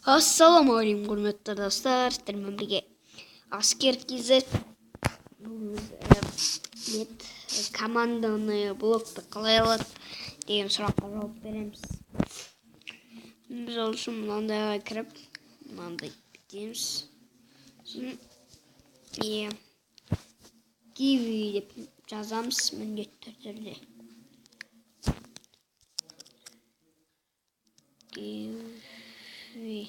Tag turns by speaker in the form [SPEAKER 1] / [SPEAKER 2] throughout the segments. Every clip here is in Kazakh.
[SPEAKER 1] Ассалаумағалейкум құрметті достар, сіздермен бірге Аскер KZ команданы блокты қалай алады деген сұраққа жауап береміз. Біз ол үшін мынандайға кіріп, мынандай бітеміз. Kiwi деп жазамыз міндетті түрде. Kiwi.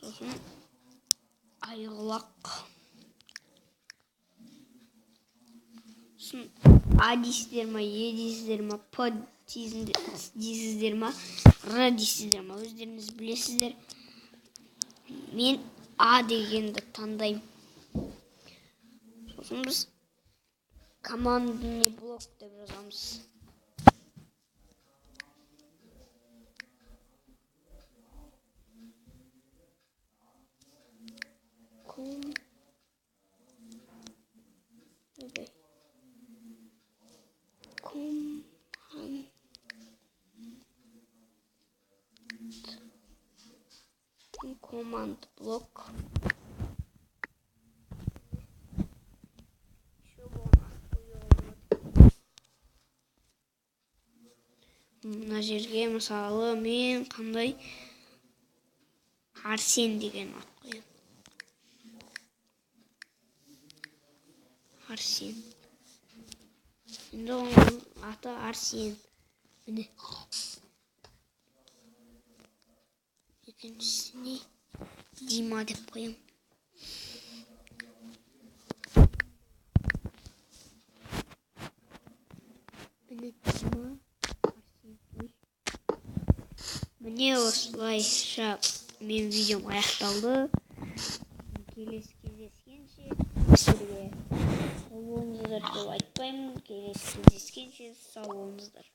[SPEAKER 1] Сосын айғылақ. Сосын А дейсіздер ма, Е дейсіздер ма, П дейсіздер ма, Р дейсіздер ма, өздеріңіз білесіздер. Мен А дегенді таңдаймын. Сосын біз командный блок деп жазамыз. Команд блок. Мына жерге мысалы мен қандай Арсен деген ат қоямын. Арсен. Енді оның аты Арсен. Міне. Екіншісіне Дима деп қоямын. Міне Дима. Міне осылайша мен видеом аяқталды. Келесі кездескенше сіздерге сау болыңыздар деп айтпаймын. Келесі кездескенше сау болыңыздар.